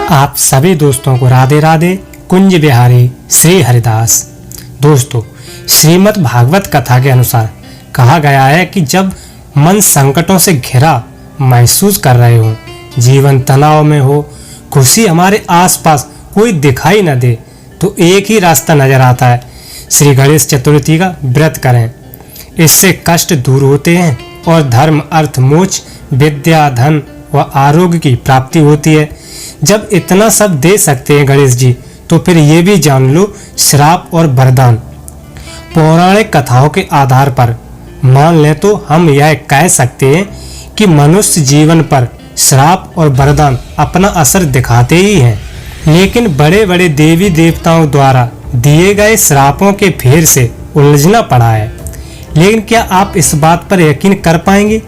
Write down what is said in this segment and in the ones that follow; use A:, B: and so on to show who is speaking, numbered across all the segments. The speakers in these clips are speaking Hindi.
A: आप सभी दोस्तों को राधे राधे। कुंज बिहारी श्री हरिदास। दोस्तों, श्रीमद् भागवत कथा के अनुसार कहा गया है कि जब मन संकटों से घिरा महसूस कर रहे हो, जीवन तनाव में हो, खुशी हमारे आसपास कोई दिखाई न दे, तो एक ही रास्ता नजर आता है, श्री गणेश चतुर्थी का व्रत करें। इससे कष्ट दूर होते हैं और धर्म, अर्थ, मोक्ष, विद्या, धन व आरोग्य की प्राप्ति होती है। जब इतना सब दे सकते हैं गणेश जी, तो फिर ये भी जान लो, श्राप और वरदान पौराणिक कथाओं के आधार पर मान लें तो हम यह कह सकते हैं कि मनुष्य जीवन पर श्राप और वरदान अपना असर दिखाते ही हैं। लेकिन बड़े बड़े देवी देवताओं द्वारा दिए गए श्रापों के फेर से उलझना पड़ा है। लेकिन क्या आप इस बात पर यकीन कर पाएंगे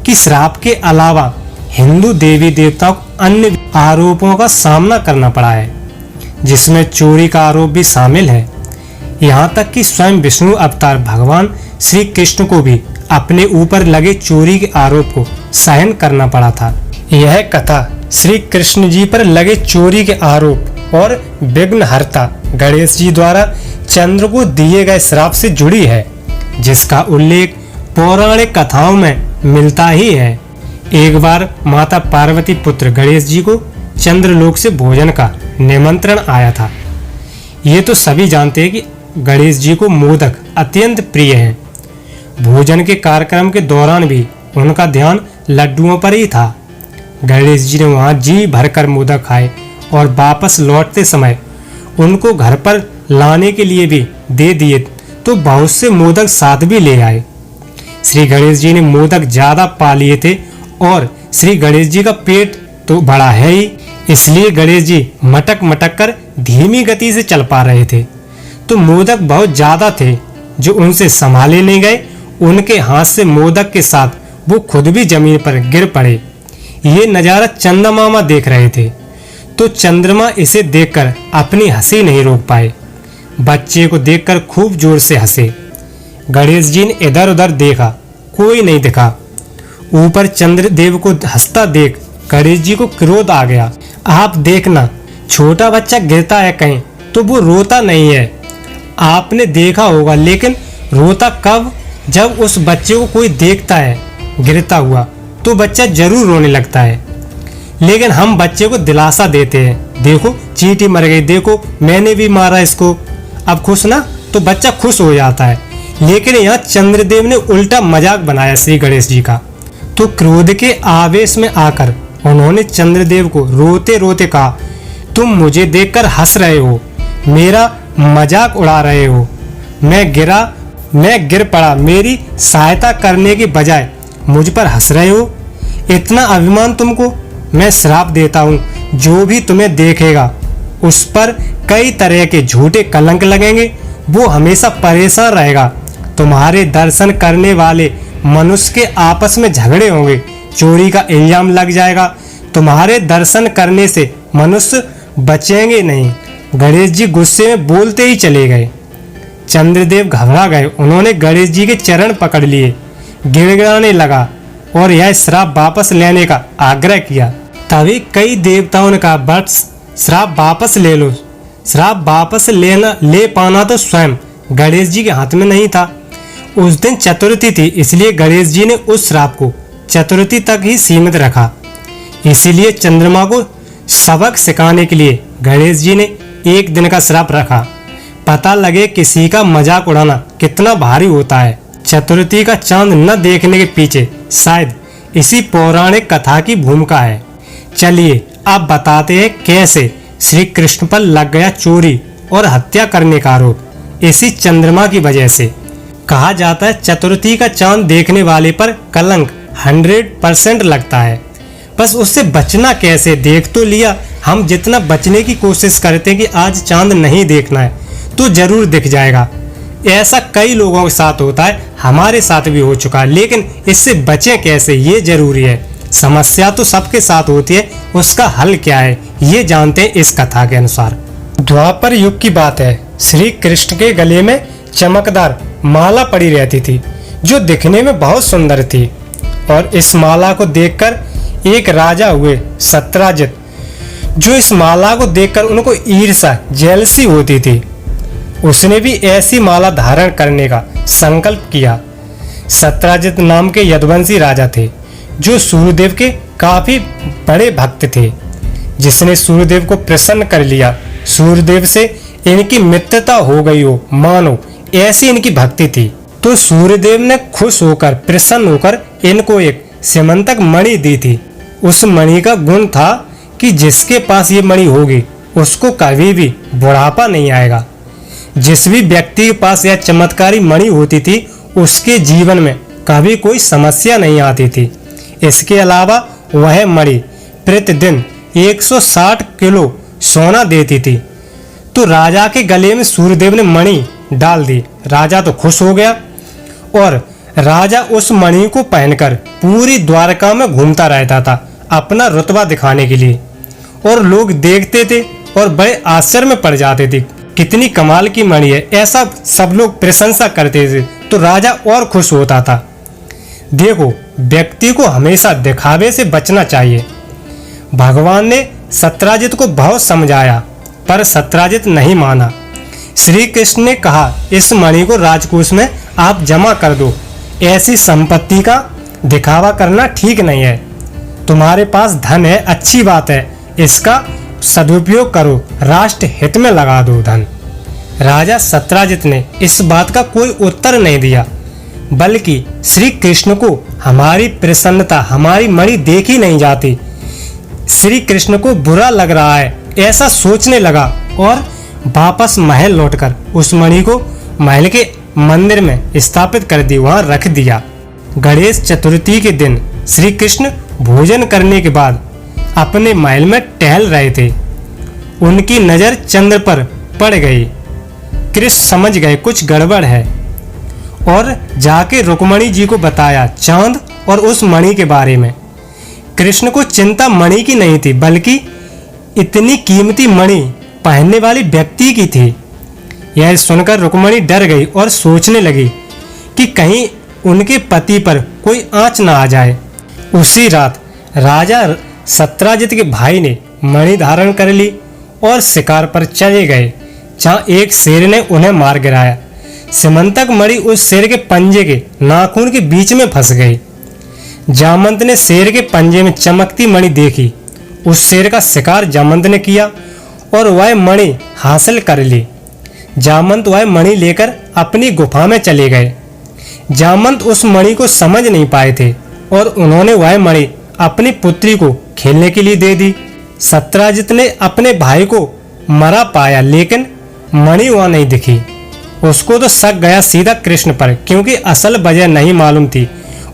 A: कि श्राप के अलावा हिंदू देवी देवताओं को अन्य आरोपों का सामना करना पड़ा है, जिसमें चोरी का आरोप भी शामिल है। यहाँ तक कि स्वयं विष्णु अवतार भगवान श्री कृष्ण को भी अपने ऊपर लगे चोरी के आरोप को सहन करना पड़ा था। यह कथा श्री कृष्ण जी पर लगे चोरी के आरोप और विघ्नहर्ता गणेश जी द्वारा चंद्र को दिए गए श्राप से जुड़ी है, जिसका उल्लेख पौराणिक कथाओं में मिलता ही है। एक बार माता पार्वती पुत्र गणेश जी को चंद्रलोक से भोजन का निमंत्रण आया था। ये तो सभी जानते हैं कि गणेश जी को मोदक अत्यंत प्रिय हैं। भोजन के कार्यक्रम के दौरान भी उनका ध्यान लड्डुओं पर ही था। गणेश जी ने वहां जी भरकर मोदक खाए और वापस लौटते समय उनको घर पर लाने के लिए भी दे दिए, तो बहुत से मोदक साथ भी ले आए। श्री गणेश जी ने मोदक ज्यादा पा लिए थे और श्री गणेश जी का पेट तो बड़ा है ही, इसलिए गणेश जी मटक मटक कर धीमी गति से चल पा रहे थे। तो मोदक बहुत ज्यादा थे जो उनसे संभाले नहीं गए। उनके हाथ से मोदक के साथ वो खुद भी जमीन पर गिर पड़े। ये नजारा चंद्रमा देख रहे थे, तो चंद्रमा इसे देखकर अपनी हंसी नहीं रोक पाए। बच्चे को देखकर खूब जोर से हंसे। गणेश जी ने इधर उधर देखा, कोई नहीं दिखा। ऊपर चंद्रदेव को हंसता देख गणेश जी को क्रोध आ गया। आप देखना, छोटा बच्चा गिरता है कहीं तो वो रोता नहीं है, आपने देखा होगा। लेकिन रोता कब? जब उस बच्चे को कोई देखता है गिरता हुआ, तो बच्चा जरूर रोने लगता है। लेकिन हम बच्चे को दिलासा देते हैं, देखो चींटी मर गई, देखो मैंने भी मारा इसको, अब खुश ना, तो बच्चा खुश हो जाता है। लेकिन यहाँ चंद्रदेव ने उल्टा मजाक बनाया श्री गणेश जी का। तो क्रोध के आवेश में आकर उन्होंने चंद्रदेव को रोते रोते कहा, तुम मुझे देखकर हंस रहे हो, मेरा मजाक उड़ा रहे हो। मैं गिर पड़ा, मेरी सहायता करने की बजाय मुझ पर हंस रहे हो। इतना अभिमान तुमको? मैं श्राप देता हूँ, जो भी तुम्हें देखेगा उस पर कई तरह के झूठे कलंक लगेंगे। वो हमेशा परेशान रहेगा। तुम्हारे दर्शन करने वाले मनुष्य के आपस में झगड़े होंगे, चोरी का इल्जाम लग जाएगा। तुम्हारे दर्शन करने से मनुष्य बचेंगे नहीं। गणेश जी गुस्से में बोलते ही चले गए। चंद्रदेव घबरा गए। उन्होंने गणेश जी के चरण पकड़ लिए, गिड़गिड़ाने लगा और यह श्राप वापस लेने का आग्रह किया। तभी कई देवताओं ने कहा, बस श्राप वापस ले लो। श्राप वापस ले पाना तो स्वयं गणेश जी के हाथ में नहीं था। उस दिन चतुर्थी थी, इसलिए गणेश जी ने उस श्राप को चतुर्थी तक ही सीमित रखा। इसीलिए चंद्रमा को सबक सिखाने के लिए गणेश जी ने एक दिन का श्राप रखा। पता लगे किसी का मजाक उड़ाना कितना भारी होता है। चतुर्थी का चांद न देखने के पीछे शायद इसी पौराणिक कथा की भूमिका है। चलिए अब बताते हैं कैसे श्री कृष्ण पर लग गया चोरी और हत्या करने का आरोप इसी चंद्रमा की वजह से। कहा जाता है चतुर्थी का चांद देखने वाले पर कलंक 100% लगता है। बस उससे बचना कैसे? देख तो लिया, हम जितना बचने की कोशिश करते हैं कि आज चांद नहीं देखना है तो जरूर दिख जाएगा। ऐसा कई लोगों के साथ होता है, हमारे साथ भी हो चुका है। लेकिन इससे बचें कैसे, ये जरूरी है। समस्या तो सबके साथ होती है, उसका हल क्या है ये जानते हैं इस कथा के अनुसार। द्वापर युग की बात है। श्री कृष्ण के गले में चमकदार माला पड़ी रहती थी, जो दिखने में बहुत सुंदर थी। और इस माला को देखकर एक राजा हुए सत्यराजित जो इस माला को देखकर उनको ईर्ष्या जेलसी होती थी, उसने भी ऐसी माला धारण करने का संकल्प किया। सत्राजित नाम के यदुवंशी राजा थे जो सूर्यदेव के काफी बड़े भक्त थे। जिसने सूर्यदेव को प्रसन्न कर लिया, सूर्यदेव से इनकी मित्रता हो गई हो मानो, ऐसी इनकी भक्ति थी। तो सूर्यदेव ने खुश होकर प्रसन्न होकर इनको एक सीमंतक मणि दी थी। उस मणि का गुण था कि जिसके पास ये मणि होगी उसको कभी भी बुढ़ापा नहीं आएगा। जिस भी व्यक्ति के पास यह चमत्कारी मणि होती थी उसके जीवन में कभी कोई समस्या नहीं आती थी। इसके अलावा वह मणि प्रतिदिन 160 किलो सोना देती थी। तो राजा के गले में सूर्यदेव ने मणि डाल दी। राजा तो खुश हो गया और राजा उस मणि को पहनकर पूरी द्वारका में घूमता रहता था अपना रुतबा दिखाने के लिए। और लोग देखते थे और बड़े आश्चर्य में पड़ जाते थे, कितनी कमाल की मणि है, ऐसा सब लोग प्रशंसा करते थे। तो राजा और खुश होता था। देखो, व्यक्ति को हमेशा दिखावे से बचना चाहिए। भगवान ने सत्राजित को बहुत समझाया पर सत्राजित नहीं माना। श्री कृष्ण ने कहा, इस मणि को राजकोष में आप जमा कर दो। ऐसी संपत्ति का दिखावा करना ठीक नहीं है। तुम्हारे पास धन है, अच्छी बात है, इसका सदुपयोग करो, राष्ट्र हित में लगा दो धन। राजा सत्राजित ने इस बात का कोई उत्तर नहीं दिया, बल्कि श्री कृष्ण को हमारी प्रसन्नता, हमारी मणि देखी नहीं जाती, श्री कृष्ण को बुरा लग रहा है, ऐसा सोचने लगा और वापस महल लौटकर उस मणि को महल के मंदिर में स्थापित कर दी, वहां रख दिया। गणेश चतुर्थी के दिन श्री कृष्ण भोजन करने के बाद अपने महल में टहल रहे थे। उनकी नजर चंद्र पर पड़ गई। कृष्ण समझ गए कुछ गड़बड़ है और जाके रुक्मणी जी को बताया चांद और उस मणि के बारे में। कृष्ण को चिंता मणि की नहीं थी, बल्कि इतनी कीमती मणि पहनने वाली व्यक्ति की थी। यह सुनकर रुक्मणी डर गई और सोचने लगी कि कहीं उनके पति पर कोई आंच ना आ जाए। उसी रात राजा सत्राजित के भाई ने मणि धारण कर ली और शिकार पर चले गए, जहाँ एक शेर ने उन्हें मार गिराया। सीमंतक मणि उस शेर के पंजे के नाखून के बीच में फंस गई। जामंत ने शेर के पंजे में चमकती मणि देखी। उस शेर का शिकार जामंत ने किया और वह मणि हासिल कर ली। जामंत वह मणि लेकर अपनी गुफा में चले गए। जामंत उस मणि को समझ नहीं पाए थे और उन्होंने वह मणि अपनी पुत्री को खेलने के लिए दे दी। सत्राजित ने अपने भाई को मरा पाया, लेकिन मणि वहां नहीं दिखी। उसको तो शक गया सीधा कृष्ण पर, क्योंकि असल वजह नहीं मालूम थी।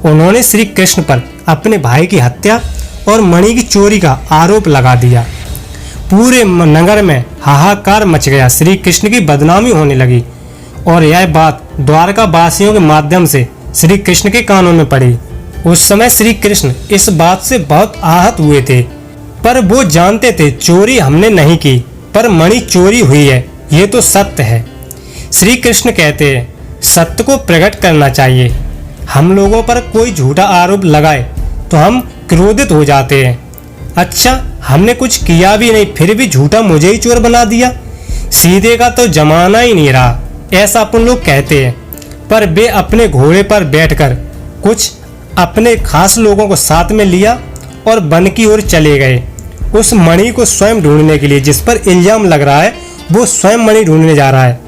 A: उन्होंने श्री कृष्ण पर अपने भाई की हत्या और मणि की चोरी का आरोप लगा दिया। पूरे नगर में हाहाकार मच गया। श्री कृष्ण की बदनामी होने लगी और यह बात द्वारका वासियों के माध्यम से श्री कृष्ण के कानों में पड़ी। उस समय श्री कृष्ण इस बात से बहुत आहत हुए थे, पर वो जानते थे चोरी हमने नहीं की, पर मणि चोरी हुई है, ये तो सत्य है। श्री कृष्ण कहते हैं सत्य को प्रकट करना चाहिए। हम लोगों पर कोई झूठा आरोप लगाए तो हम क्रोधित हो जाते हैं। अच्छा, हमने कुछ किया भी नहीं, फिर भी झूठा मुझे ही चोर बना दिया, सीधे का तो जमाना ही नहीं रहा, ऐसा अपन लोग कहते हैं। पर वे अपने घोड़े पर बैठकर कुछ अपने खास लोगों को साथ में लिया और वन की ओर चले गए उस मणि को स्वयं ढूंढने के लिए। जिस पर इल्जाम लग रहा है वो स्वयं मणि ढूंढने जा रहा है।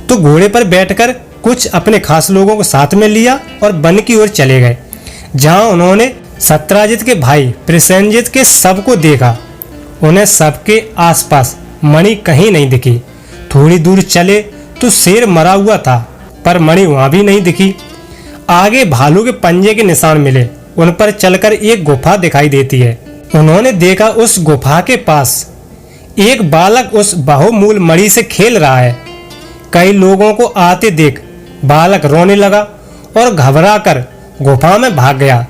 A: तो घोड़े पर बैठकर कुछ अपने खास लोगों को साथ में लिया और वन की ओर चले गए, जहां उन्होंने सत्राजित के भाई प्रसेनजित के शव को देखा। उन्हें सबके आसपास मणि कहीं नहीं दिखी। थोड़ी दूर चले तो शेर मरा हुआ था, पर मणि वहां भी नहीं दिखी। आगे भालू के पंजे के निशान मिले। उन पर चलकर एक गुफा दिखाई देती है। उन्होंने देखा उस गुफा के पास एक बालक उस बहुमूल्य मणि से खेल रहा है। कई लोगों को आते देख बालक रोने लगा और घबराकर गुफा में भाग गया।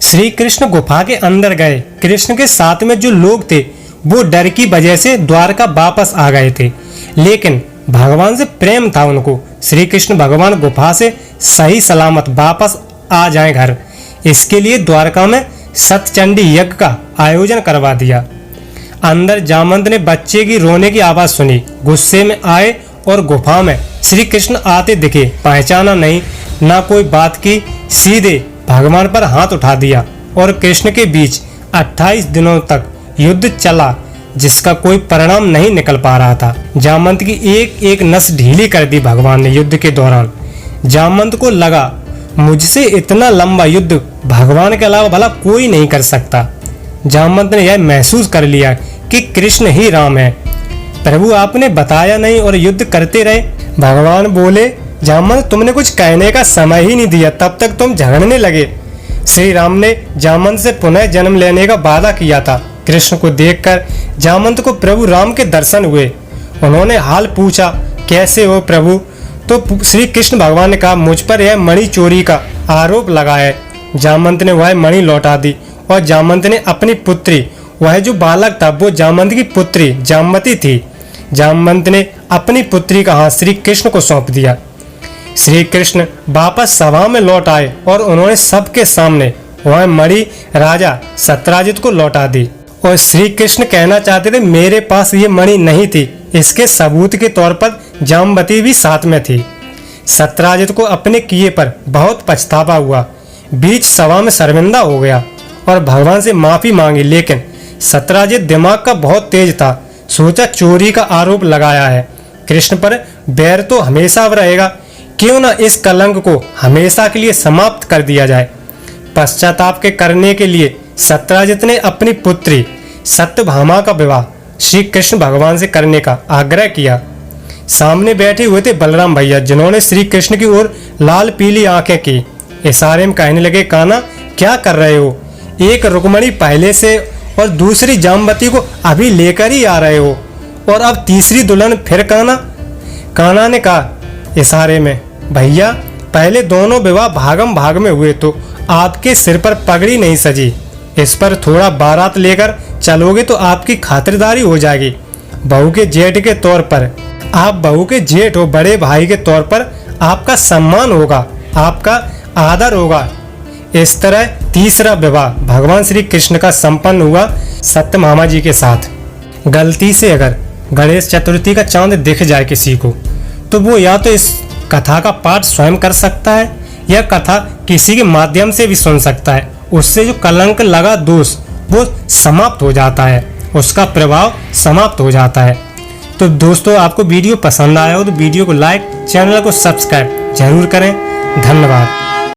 A: श्री कृष्ण गुफा के अंदर गए। कृष्ण के साथ में जो लोग थे वो डर की वजह से द्वारका वापस आ गए थे, लेकिन भगवान से प्रेम था उनको। श्री कृष्ण भगवान गुफा से सही सलामत वापस आ जाएं घर, इसके लिए द्वारका में सतचंडी यज्ञ का आयोजन करवा दिया। अंदर जामवंत ने बच्चे की रोने की आवाज सुनी, गुस्से में आए और गुफा में श्री कृष्ण आते दिखे। पहचाना नहीं, ना कोई बात की, सीधे भगवान पर हाथ उठा दिया और कृष्ण के बीच 28 दिनों तक युद्ध चला, जिसका कोई परिणाम नहीं निकल पा रहा था। जामवंत की एक एक नस ढीली कर दी भगवान ने युद्ध के दौरान। जामवंत को लगा, मुझसे इतना लंबा युद्ध भगवान के अलावा भला कोई नहीं कर सकता। जामवंत ने यह महसूस कर लिया कि कृष्ण ही राम है। प्रभु आपने बताया नहीं और युद्ध करते रहे। भगवान बोले, जामवंत तुमने कुछ कहने का समय ही नहीं दिया, तब तक तुम झगड़ने लगे। श्री राम ने जामवंत से पुनः जन्म लेने का वादा किया था। कृष्ण को देखकर जामवंत को प्रभु राम के दर्शन हुए। उन्होंने हाल पूछा, कैसे हो प्रभु? तो श्री कृष्ण भगवान ने कहा, मुझ पर यह मणि चोरी का आरोप लगा है। जामवंत ने वह मणि लौटा दी और जामवंत ने अपनी पुत्री, वह जो बालक था वो जामवंत की पुत्री जामवती थी। जामवंत ने अपनी पुत्री का हाथ श्री कृष्ण को सौंप दिया। श्री कृष्ण वापस सभा में लौट आए और उन्होंने सबके सामने वह मणि राजा सत्यराजित को लौटा दी। और श्री कृष्ण कहना चाहते थे, मेरे पास ये मणि नहीं थी, इसके सबूत के तौर पर जामवती भी साथ में थी। सत्यराजित को अपने किए पर बहुत पछतावा हुआ, बीच सभा में शर्मिंदा हो गया और भगवान से माफी मांगी। लेकिन सत्यराजित दिमाग का बहुत तेज था, सोचा चोरी का आरोप लगाया है, कृष्ण पर बैर तो हमेशा रहेगा, क्यों ना इस कलंक को हमेशा के लिए समाप्त कर दिया जाए। पश्चाताप के करने के लिए सत्यराजित ने अपनी पुत्री सत्यभामा का विवाह श्री कृष्ण भगवान से करने का आग्रह किया। सामने बैठे हुए थे बलराम भैया, जिन्होंने श्री कृष्ण की ओर लाल पीली आंखें की, इशारे में कहने लगे, कान्हा क्या कर रहे हो? एक रुक्मणी पहले से और दूसरी जामवती को अभी लेकर ही आ रहे हो, और अब तीसरी दुल्हन फिर कान्हा? कान्हा ने कहा इशारे में, भैया पहले दोनों विवाह भागम भाग में हुए तो आपके सिर पर पगड़ी नहीं सजी, इस पर थोड़ा बारात लेकर चलोगे तो आपकी खातिरदारी हो जाएगी। बहू के जेठ के तौर पर आप बहू के जेठ हो, बड़े भाई के तौर पर आपका सम्मान होगा, आपका आदर होगा। इस तरह तीसरा विवाह भगवान श्री कृष्ण का संपन्न हुआ सत्यभामा जी के साथ। गलती से अगर गणेश चतुर्थी का चांद दिख जाए किसी को, तो वो या तो इस कथा का पाठ स्वयं कर सकता है या कथा किसी के माध्यम से भी सुन सकता है। उससे जो कलंक लगा दोष वो समाप्त हो जाता है, उसका प्रभाव समाप्त हो जाता है। तो दोस्तों, आपको वीडियो पसंद आया हो तो वीडियो को लाइक, चैनल को सब्सक्राइब जरूर करें। धन्यवाद।